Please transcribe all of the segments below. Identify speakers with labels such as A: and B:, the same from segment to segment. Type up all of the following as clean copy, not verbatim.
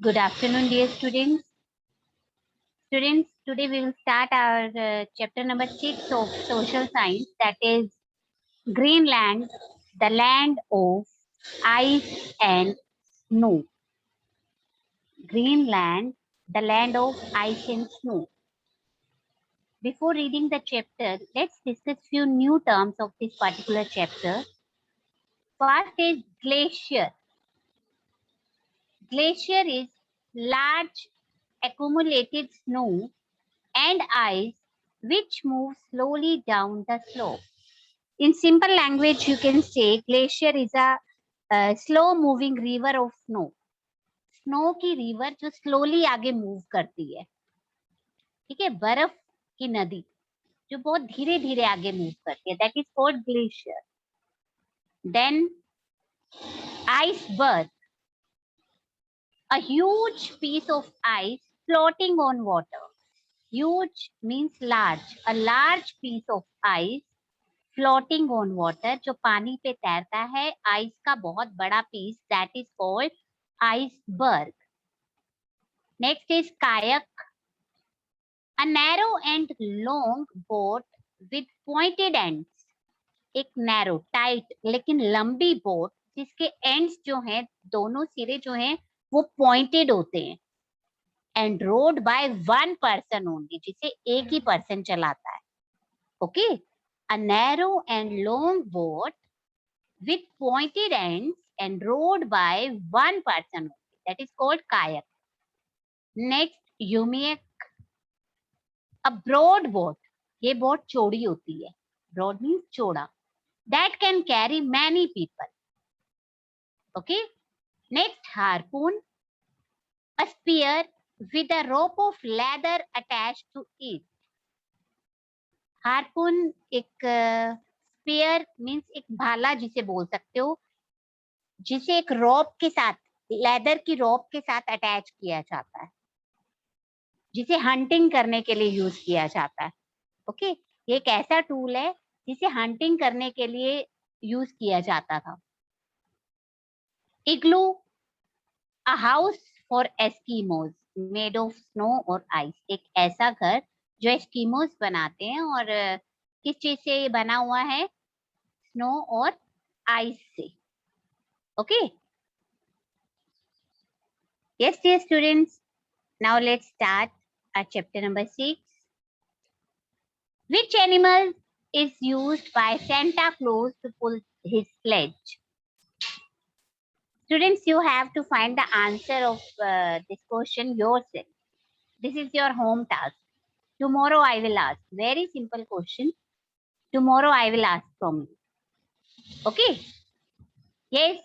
A: Good afternoon, dear students. Students, today we will start our chapter number 6 of social science, that is Greenland, the land of ice and snow. Greenland, the land of ice and snow. Before reading the chapter, let's discuss few new terms of this particular chapter. First is glacier. Glacier is large accumulated snow and ice which moves slowly down the slope. In simple language, you can say glacier is a slow moving river of snow. Snow की river जो slowly आगे move करती है, ठीक है, बर्फ की नदी जो बहुत धीरे धीरे आगे मूव करती है, that is called glacier. Then iceberg, a huge piece of ice floating on water. Huge means large. A large piece of ice floating on water, जो पानी पे तैरता है, आइस का बहुत बड़ा piece, that is called iceberg. Next is kayak, a narrow and long boat with pointed ends. एक narrow tight लेकिन लंबी बोट जिसके एंड्स जो हैं, दोनों सिरे जो हैं वो पॉइंटेड होते हैं, and road by one person only, जिसे एक ही पर्सन चलाता है. Okay, a narrow and long boat with pointed ends and rowed by one person, that is called kayak. Next, yumiak, a broad boat. ये boat चौड़ी होती है, broad means चौड़ा, that can carry many people. Okay. Next, harpoon, a spear with a rope of leather attached to it. Harpoon एक spear means एक भाला जिसे बोल सकते हो, जिसे एक रोप के साथ, लेदर की रोप के साथ अटैच किया जाता है, जिसे हंटिंग करने के लिए यूज किया जाता है. ओके, ये एक ऐसा टूल है जिसे हंटिंग करने के लिए यूज किया जाता था. Igloo, a house for Eskimos made of snow और आइस. एक ऐसा घर जो एस्कीमोज बनाते हैं, और किस चीज से ये बना हुआ है? स्नो और आइस से. Okay, yes dear students, now let's start our chapter number 6. Which animal is used by Santa Claus to pull his sledge? Students, you have to find the answer of this question yourself. This is your home task. Tomorrow I will ask. Very simple question. Tomorrow I will ask from you. Okay? Yes.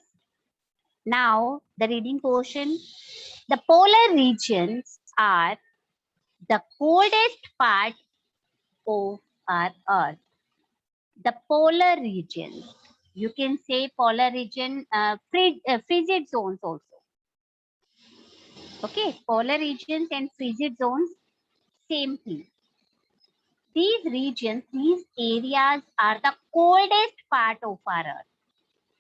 A: Now the reading portion. The polar regions are the coldest part of our earth. The polar region, you can say polar region, frigid zones also. Okay, polar regions and frigid zones, same thing. These regions, these areas are the coldest part of our earth.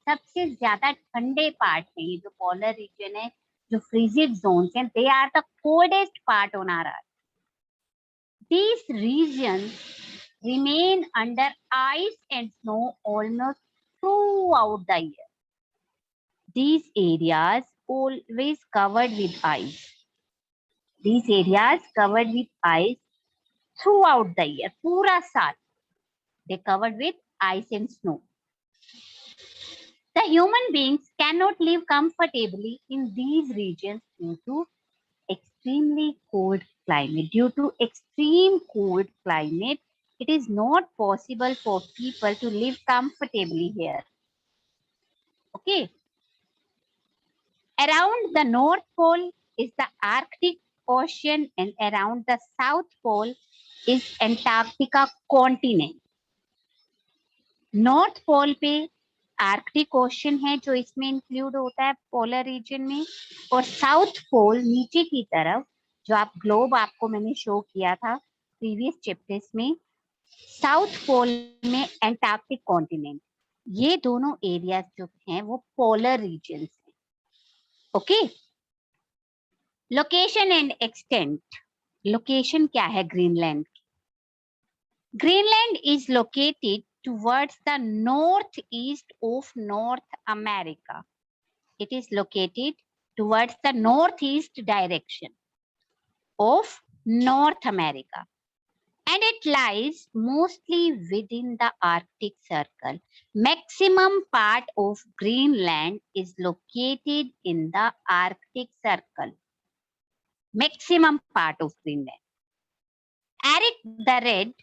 A: सबसे ज्यादा ठंडे part है ये जो polar region है, जो frigid zones हैं, they are the coldest part on our earth. These regions remain under ice and snow almost throughout the year. These areas always covered with ice. These areas covered with ice throughout the year. पूरा साल they covered with ice and snow. The human beings cannot live comfortably in these regions due to extremely cold climate. Due to extreme cold climate, it is not possible for people to live comfortably here. Okay. Around the North Pole is the Arctic Ocean, and around the South Pole is Antarctica continent. North Pole पे Arctic ocean है जो इसमें include होता है polar region में, और south pole नीचे की तरफ, जो आप ग्लोब आपको मैंने शो किया था प्रीवियस चैप्टर्स में, साउथ पोल में एंटार्क्टिक कॉन्टिनेंट. ये दोनों एरियाज जो हैं वो पोलर रीजन्स हैं. Okay, location and extent. Location क्या है Greenland? Greenland is located towards the north east of north America. It is located towards the northeast direction of North America, and it lies mostly within the Arctic Circle. Maximum part of Greenland is located in the Arctic Circle. Maximum part of Greenland. Eric the Red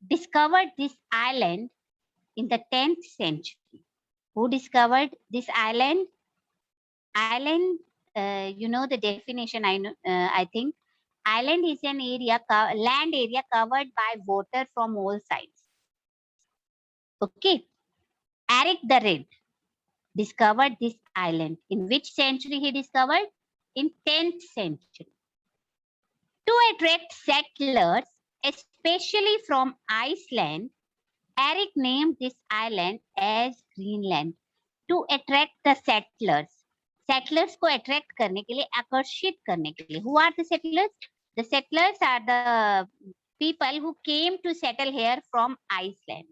A: discovered this island in the 10th century. Who discovered this island? Island, you know the definition. I think island is an area, land area covered by water from all sides. Okay. Eric the Red discovered this island. In which century he discovered? In 10th century. To attract settlers, especially from Iceland, Eric named this island as Greenland. To attract the settlers. Settlers को attract करने के लिए, आकर्षित करने के लिए. Who are the settlers? The settlers are the people who came to settle here from Iceland.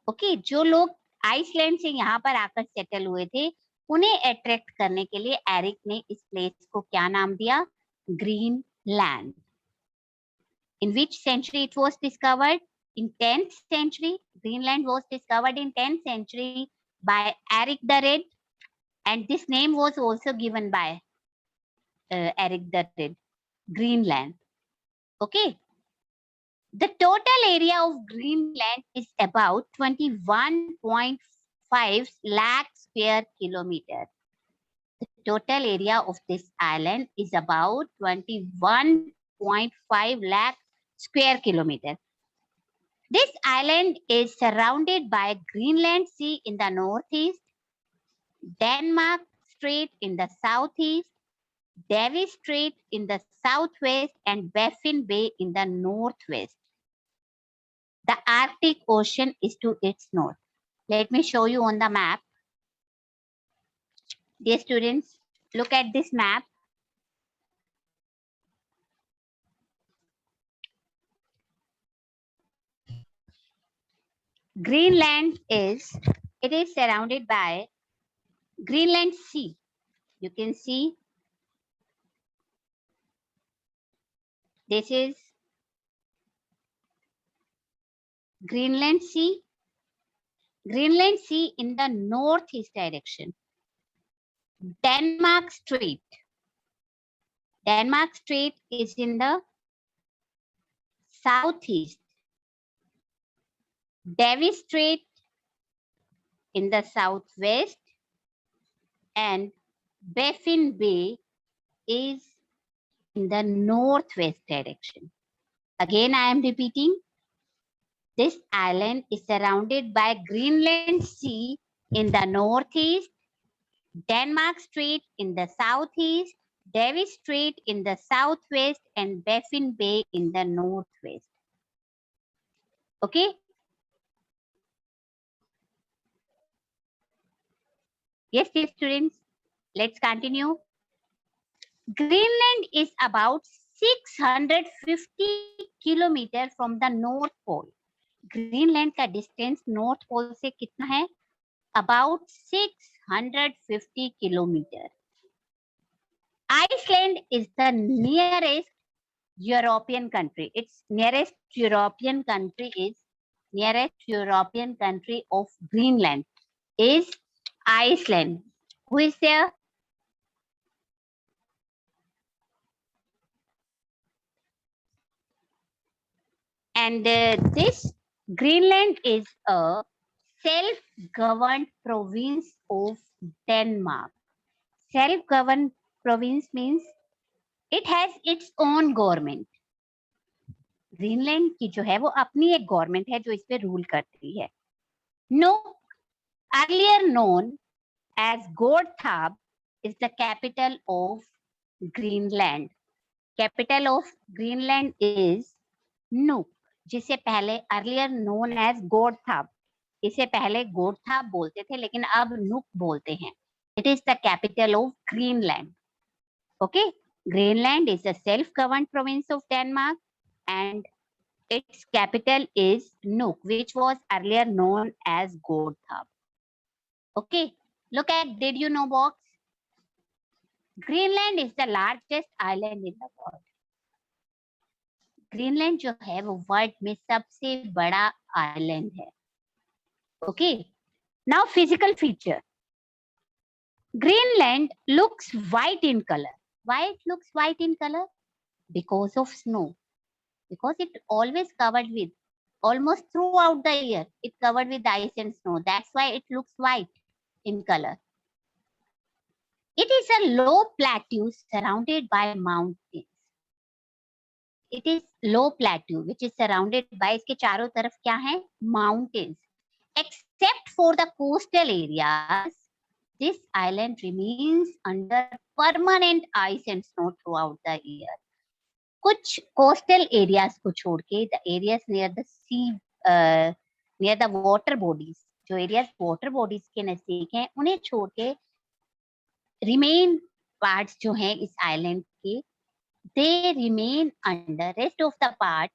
A: Okay, जो लोग आइसलैंड से यहाँ पर आकर सेटल हुए थे, उन्हें अट्रैक्ट करने के लिए एरिक ने इस प्लेस को क्या नाम दिया? Greenland. In which century it was discovered? In 10th century. Greenland was discovered in 10th century by Eric the Red, and this name was also given by Eric the Red, Greenland. Okay. The total area of Greenland is about 21.5 lakh square kilometers. The total area of this island is about 21.5 lakh square kilometers. This island is surrounded by Greenland Sea in the northeast, Denmark Strait in the southeast, Davis Strait in the southwest, and Baffin Bay in the northwest. The Arctic Ocean is to its north. Let me show you on the map. Dear students, look at this map. Greenland is surrounded by Greenland Sea. You can see this is Greenland Sea. Greenland Sea in the northeast direction. Denmark Strait. Denmark Strait is in the southeast. Davis Strait in the southwest, and Baffin Bay is in the northwest direction. Again, I am repeating. This island is surrounded by Greenland Sea in the northeast, Denmark Strait in the southeast, Davis Strait in the southwest, and Baffin Bay in the northwest. Okay? Yes, dear students, let's continue. Greenland is about 650 kilometers from the North Pole. Greenland का distance North Pole से कितना है? About 650 kilometers. Iceland is the nearest European country. Its nearest European country of Greenland is Iceland. Who is there? And this Greenland is a self-governed province of Denmark. Self-governed province means it has its own government. Greenland की जो है वो अपनी एक government है जो इस पे रूल करती है. Nuuk, earlier known as Gotthard, is the capital of Greenland. Capital of Greenland is Nuuk, जिसे पहले earlier known as Gotthard, इसे पहले Gotthard बोलते थे लेकिन अब Nuuk बोलते हैं. It is the capital of Greenland. Okay, Greenland is a self-governed province of Denmark, and its capital is Nuuk, which was earlier known as Godthab. Okay, look at did you know box. Greenland is the largest island in the world. Greenland जो है वो world में सबसे बड़ा island है. Okay, now physical feature. Greenland looks white in color. Why it looks white in color? Because of snow. Because it always covered with, almost throughout the year, it covered with ice and snow. That's why it looks white in color. It is a low plateau surrounded by mountains. It is low plateau which is surrounded by, इसके चारों तरफ क्या है? Mountains. Except for the coastal areas, this island remains under permanent ice and snow throughout the year. कुछ coastal areas को छोड़ के, the areas near the sea, near the water bodies, जो areas water bodies के नजदीक हैं, उन्हें छोड़ के remain parts जो हैं इस island के, they remain under, rest of the parts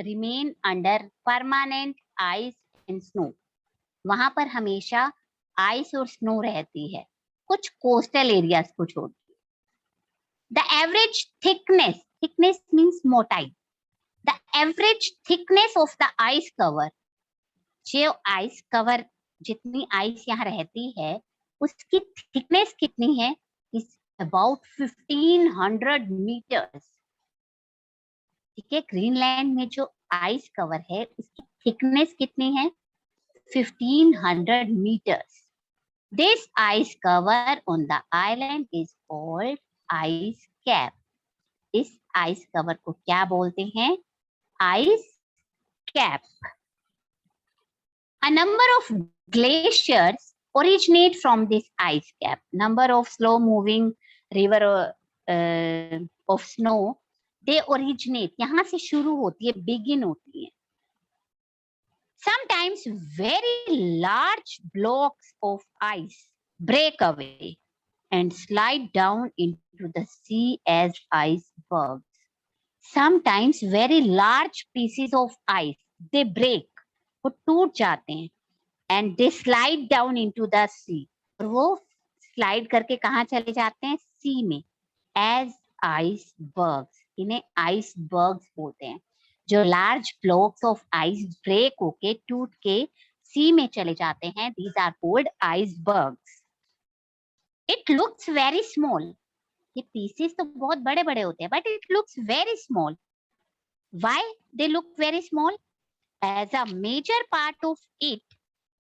A: remain under permanent ice and snow. वहां पर हमेशा आइस और स्नो रहती है, कुछ कोस्टल एरियाज को छोड़ के. The average thickness, thickness means मोटाई, the average thickness of the ice cover, जो आइस कवर जितनी आइस यहाँ रहती है उसकी थिकनेस कितनी है? Is about 1500 metres. ठीक है, ग्रीनलैंड में जो आइस कवर है उसकी थिकनेस कितनी है? 1500 meters. This ice cover on the island is called ice cap. इस ice cover को क्या बोलते हैं? Ice cap. A number of glaciers originate from this ice cap. Number of slow moving river of snow, they originate. यहाँ से शुरू होती है, begin होती है. Sometimes very large blocks of ice break away and slide down into the sea as icebergs. Sometimes very large pieces of ice, they break, वो टूट जाते हैं, and they slide down into the sea. और वो slide करके कहाँ चले जाते हैं? sea में, as icebergs. इन्हें icebergs बोलते हैं. जो large blocks of ice break होके टूट के सी में चले जाते हैं, these are called icebergs. It looks very small. ये पीसेस तो बहुत बड़े बड़े होते हैं, but it looks very small. Why they look very small? As a major part of it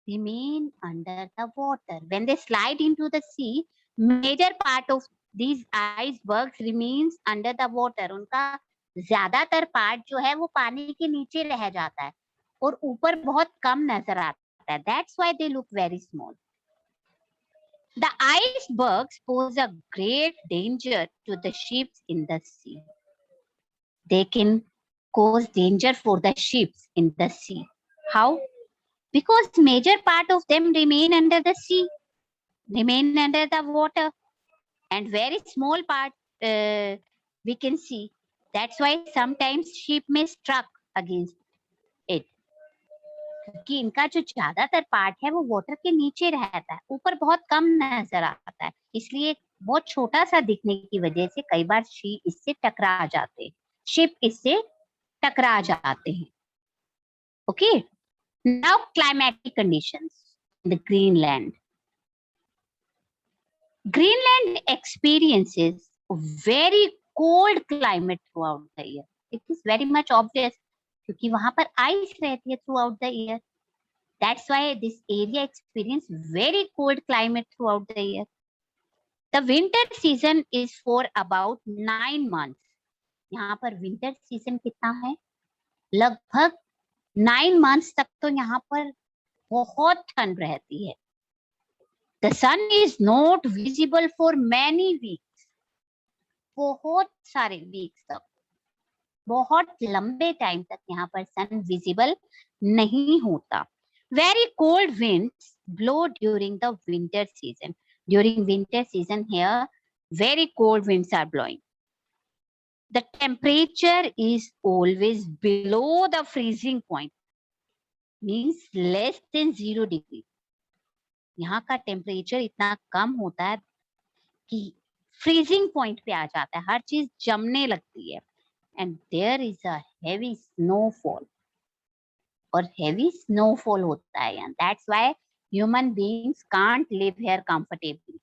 A: remain under the water. When they slide into the sea, major part of these icebergs remains under the water. उनका ज्यादातर part जो है वो पानी के नीचे रह जाता है और ऊपर बहुत कम नजर आता है. That's why they look very small. The icebergs pose a great danger to the ships in the sea. They can cause danger for the ships in the sea. How? Because major part of them remain under the sea, remain under the water, and very small part we can see. That's why sometimes ship may struck against it. क्योंकि इनका जो ज्यादातर part है वो water के नीचे रहता है, ऊपर बहुत कम नजर आता है, इसलिए बहुत छोटा सा दिखने की वजह से कई बार शिप इससे टकरा जाते हैं, शिप इससे टकरा जाते हैं. Okay, now climatic conditions in the Greenland. Greenland experiences very cold climate throughout the year. It is very much obvious क्योंकि वहां पर आइस रहती है throughout the year. That's why this area experience very cold climate throughout the year. The winter season is for about 9 months. यहाँ पर winter season कितना है? लगभग 9 months तक तो यहाँ पर बहुत ठंड रहती है. The sun is not visible for many weeks. बहुत सारे weeks तक, बहुत लंबे टाइम तक यहाँ पर sun visible नहीं होता. Very cold winds blow during the winter season. During winter season here, Very cold winds are blowing. The temperature is always below the freezing point, means less than 0 degree. यहाँ का temperature इतना कम होता है कि freezing point पे आ जाता है, हर चीज जमने लगती है. And there is a heavy snowfall, और हेवी स्नोफॉल होता है यहाँ. That's why human beings can't live here comfortably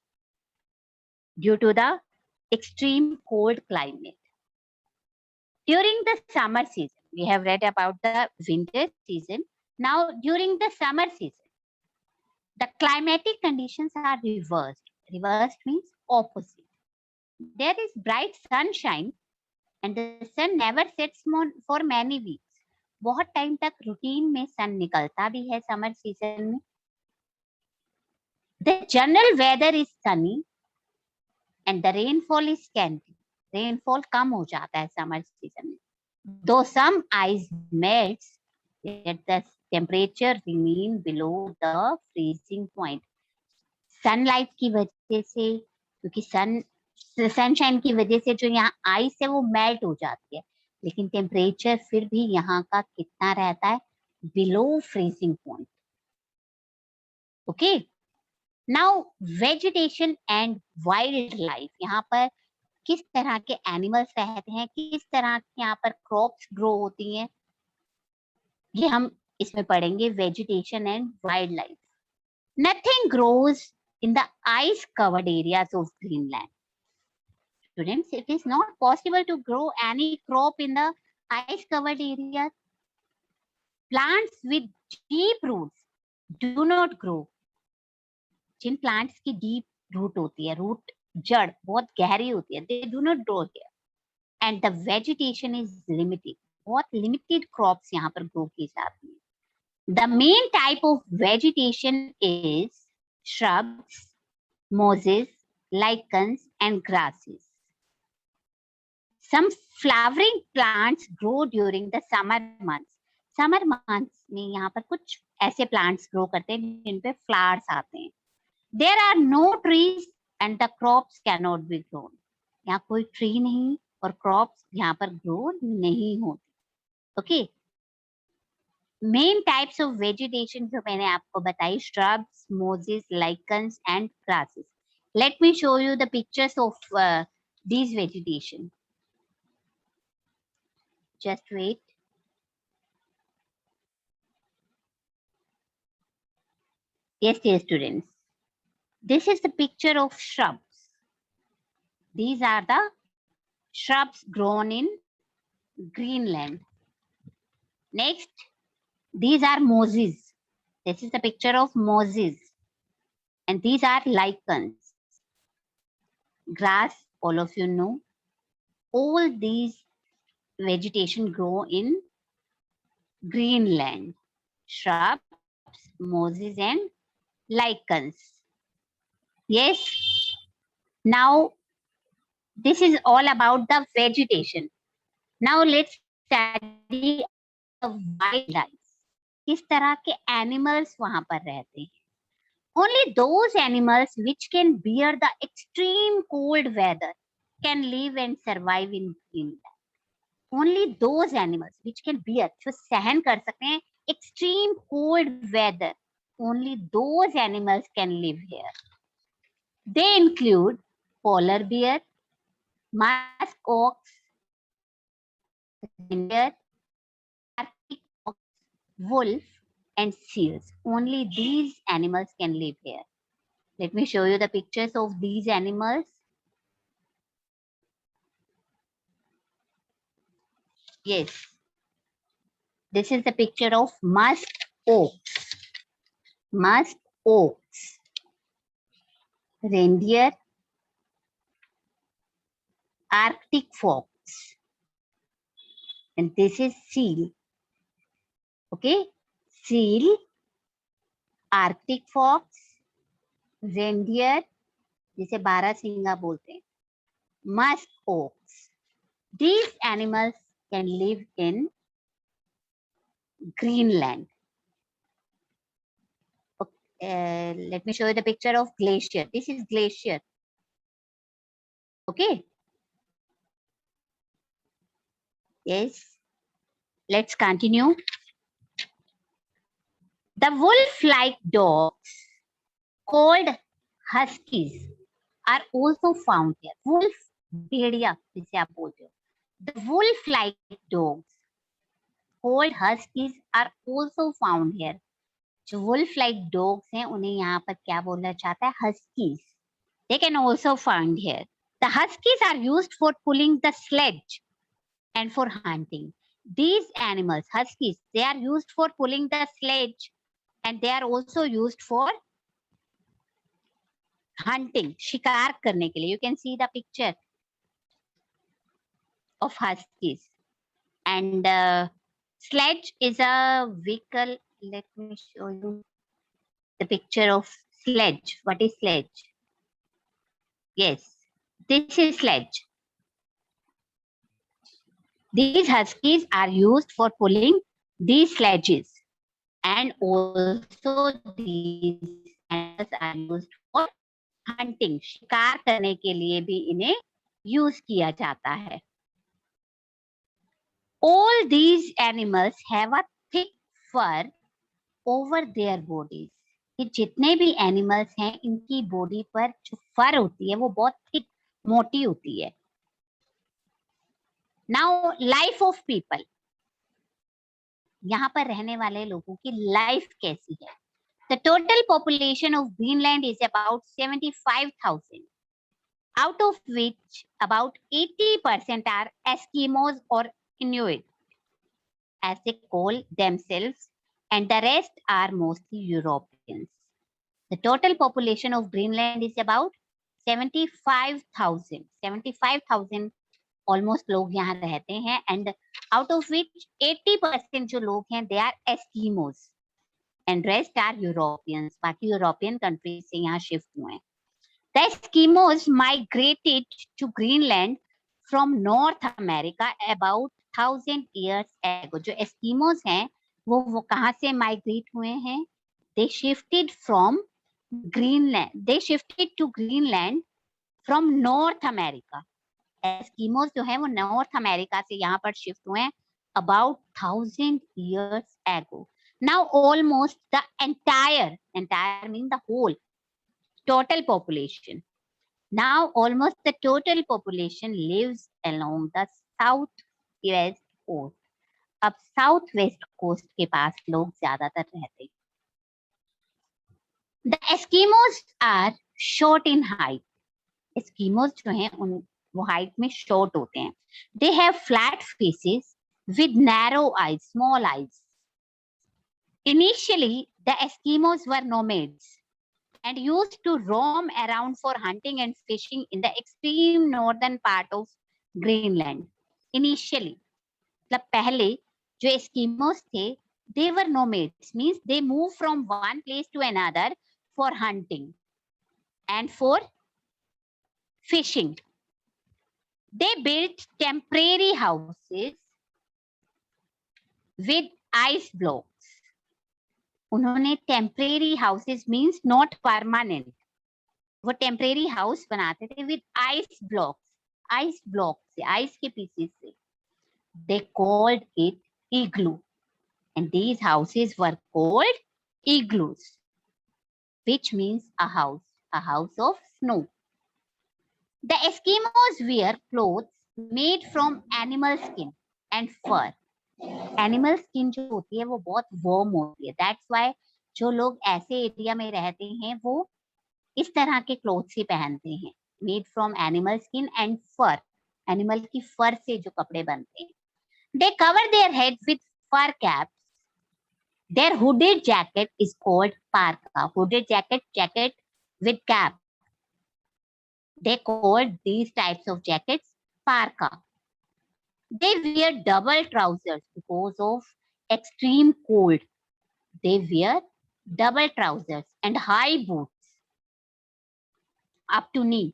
A: due to the extreme cold climate. During the summer season, we have read about the winter season. Now, during the summer season, the climatic conditions are reversed. Reversed means opposite. There is bright sunshine and the sun never sets for many weeks. बहुत time तक routine में सन निकलता भी है summer season में. The general weather is sunny and the rainfall is scanty. Rainfall कम हो जाता है समर सीजन में. Though some ice melts, yet the temperature remain below the freezing point. Sunlight की वजह से, क्योंकि सनशाइन की वजह से जो यहाँ आइस है वो मेल्ट हो जाती है, लेकिन टेम्परेचर फिर भी यहाँ का कितना रहता है, below freezing point. Okay. Now vegetation and wild life. यहाँ पर किस तरह के एनिमल्स रहते हैं, किस तरह के यहाँ पर क्रॉप्स ग्रो होती हैं, ये हम इसमें पढ़ेंगे. Vegetation and wild life. Nothing grows in the ice covered areas of Greenland. Students, it is not possible to grow any crop in the ice covered areas. Plants with deep roots do not grow. जिन plants की deep root होती है, root जड़ बहुत गहरी होती है, they do not grow here. And the vegetation is limited. बहुत limited crops यहाँ पर grow की जाती है. The main type of vegetation is shrubs, mosses, lichens, and grasses. Some flowering plants grow during the summer months. Summer months में यहाँ पर कुछ ऐसे plants grow करते हैं जिन पे flowers आते हैं. There are no trees and the crops cannot be grown. यहाँ कोई tree नहीं और crops यहाँ पर grow नहीं होती. Okay. Main types of vegetation जो मैंने आपको बताई, shrubs, mosses, lichens and grasses. Let me show you the pictures of these vegetation. Just wait. Yes, dear students. This is the picture of shrubs. These are the shrubs grown in Greenland. Next, these are mosses. This is the picture of mosses. And these are lichens. Grass, all of you know. All these vegetation grow in Greenland. Shrubs, mosses and lichens. Yes. Now, this is all about the vegetation. Now let's study wildlife. किस तरह के animals वहां पर रहते हैं. Only those animals which can bear the extreme cold weather can live and survive in Greenland. Only those animals which can bear, जो सहन कर सकते हैं extreme cold weather, only those animals can live here. They include polar bear, musk ox, reindeer, Arctic fox, wolf, and seals. Only these animals can live here. Let me show you the pictures of these animals. Yes. This is the picture of musk ox. Musk ox. Reindeer. Arctic fox. And this is seal. Okay. Seal. Arctic fox. Reindeer. जिसे बारहसिंगा बोलते हैं. Musk ox. These animals can live in Greenland. Let me show you the picture of glacier. This is glacier. Okay. Yes. Let's continue. The wolf-like dogs called huskies are also found here. Wolf, भेड़िया जिसे आप बोलते हो. The wolf-like dogs called huskies are also found here. जो wolf-like dogs हैं उन्हें यहाँ पर क्या बोला जाता है? Huskies. They can also found here. The huskies are used for pulling the sledge and for hunting. These animals, huskies, they are used for pulling the sledge and they are also used for hunting, शिकार करने के लिए. You can see the picture of huskies. And sledge is a vehicle. Let me show you the picture of sledge. What is sledge? Yes, this is sledge. These huskies are used for pulling these sledges, and also these animals are used for hunting. शिकार करने के लिए भी इन्हें use किया जाता है. All these animals have a thick fur over their bodies. ये जितने भी एनिमल्स हैं इनकी बॉडी पर जो फर होती है वो बहुत थिक मोटी होती है. नाउ लाइफ ऑफ पीपल, यहाँ पर रहने वाले लोगों की लाइफ कैसी है? The total population of Greenland is about 75,000, out of which about 80% are Eskimos or Inuit, as they call themselves, and the rest are mostly Europeans. The total population of Greenland is about 75,000. 75,000 almost लोग यहाँ रहते हैं, and out of which 80% जो लोग हैं they are Eskimos and rest are Europeans. बाकी European countries से यहाँ shift हुए हैं. The Eskimos migrated to Greenland from North America about 1,000 years ago. जो Eskimos हैं वो कहाँ से migrate हुए हैं? They shifted from Greenland. They shifted to Greenland from North America. Eskimos जो है वो North America से यहाँ पर shift हुए हैं about 1,000 years ago. Now almost the entire mean the whole total population. Now almost the total population lives along the southwest coast. अब south west coast के पास लोग ज्यादातर रहते हैं. The Eskimos are short in height. Eskimos जो हैं वो height में शॉर्ट होते हैं. They have flat faces with narrow eyes, small eyes. Initially, the Eskimos were nomads and used to roam around for hunting and fishing in the extreme northern part of Greenland. Initially, मतलब पहले जो Eskimos थे, they were nomads, means they move from one place to another for hunting and for fishing. They built temporary houses with ice blocks. उन्होंने temporary houses means not permanent. वो temporary house बनाते थे with ice blocks. Ice blocks से, ice के pieces से. They called it igloo, and these houses were called igloos, which means a house of snow. The Eskimos wear clothes made from animal skin and fur. Animal skin जो होती है वो बहुत warm होती है. That's why जो लोग ऐसे एरिया में रहते हैं वो इस तरह के क्लोथ्स ही पहनते हैं. Made from animal skin and fur. Animal की fur से जो कपड़े बनते हैं. They cover their heads with fur caps. Their hooded jacket is called parka. Hooded jacket with cap. They called these types of jackets parka. They wear double trousers because of extreme cold. They wear double trousers and high boots up to knee.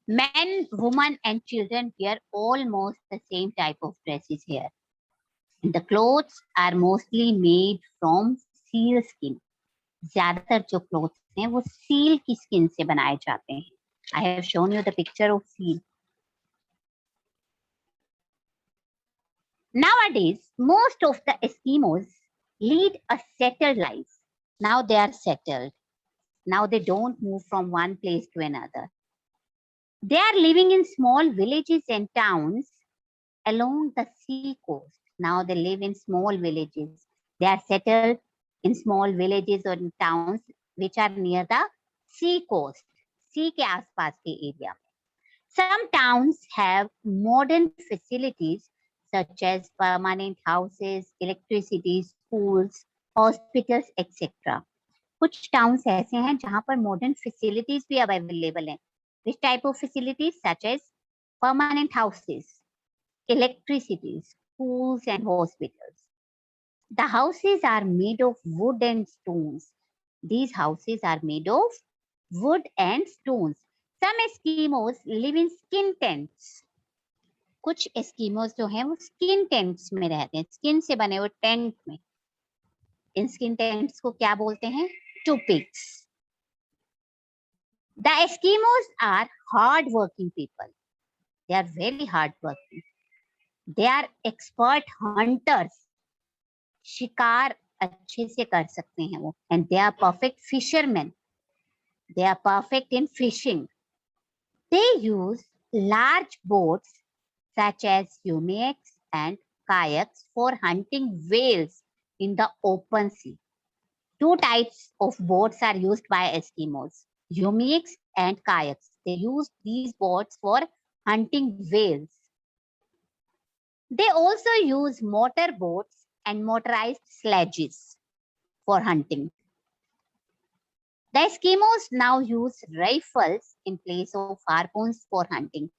A: Men, women, and children wear almost the same type of dresses here. The clothes are mostly made from seal skin. ज्यादातर जो clothes हैं वो seal की skin से बनाए जाते हैं. I have shown you the picture of seal. Nowadays, most of the Eskimos lead a settled life. Now they are settled. Now they don't move from one place to another. They are living in small villages and towns along the sea coast. Now they live in small villages. They are settled in small villages or in towns which are near the sea coast. Sea के आसपास के area. Some towns have modern facilities such as permanent houses, electricity, schools, hospitals, etc. कुछ towns ऐसे हैं जहां पर modern facilities भी available हैं. Which type of facilities? Such as permanent houses, electricity, schools, and hospitals. The houses are made of wood and stones. These houses are made of wood and stones. Some Eskimos live in skin tents. कुछ एस्कीमोस जो हैं वो skin tents में रहते हैं, skin से बने हुए टेंट में. इन स्किन टेंट्स को क्या बोलते हैं? टुपिक्स. The Eskimos are hard working people. They are very hard working. They are expert hunters. शिकार अच्छे से कर सकते हैं वो. And they are perfect fishermen. They are perfect in fishing. They use large boats such as humaks and kayaks for hunting whales in the open sea. Two types of boats are used by Eskimos, humaks and kayaks. They use these boats for hunting whales. They also use motor boats and motorized sledges for hunting. The Eskimos now use rifles in place of harpoons for hunting.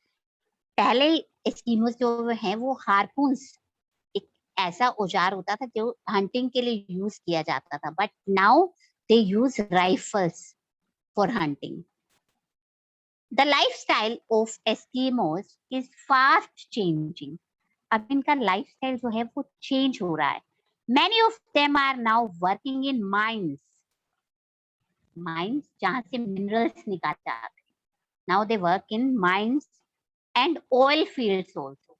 A: पहले एस्कीमोस जो हैं वो हार्पून्स, एक ऐसा औजार होता था जो हंटिंग के लिए यूज किया जाता था, but now they use rifles for hunting. The lifestyle of Eskimos is fast changing. अब इनका लाइफस्टाइल जो है वो चेंज हो रहा है. Many of them are now working in mines. Mines जहां से मिनरल्स निकाले जाते हैं. Now they work in mines and oil fields also.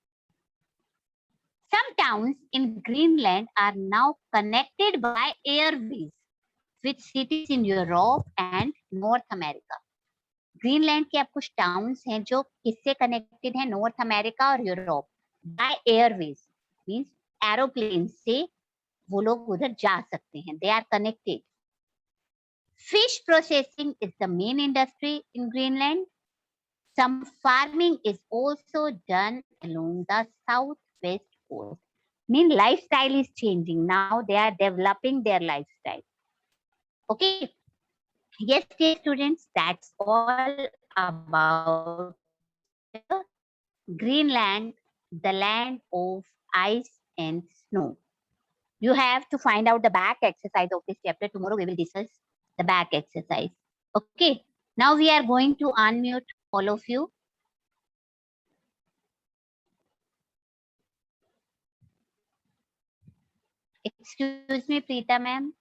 A: Some towns in Greenland are now connected by airways with cities in Europe and North America. Greenland के अब कुछ towns हैं जो किससे कनेक्टेड हैं? नॉर्थ अमेरिका और Europe. By airways means aeroplane से वो लोग उधर जा सकते हैं. They are connected. Fish processing is the main industry in Greenland. Some farming is also done along the southwest coast. Mean lifestyle is changing. Now they are developing their lifestyle. Okay. Yes, dear students, that's all about Greenland, the land of ice and snow. You have to find out the back exercise of this chapter. Tomorrow we will discuss the back exercise. Okay. Now we are going to unmute all of you. Excuse me, Preeta ma'am.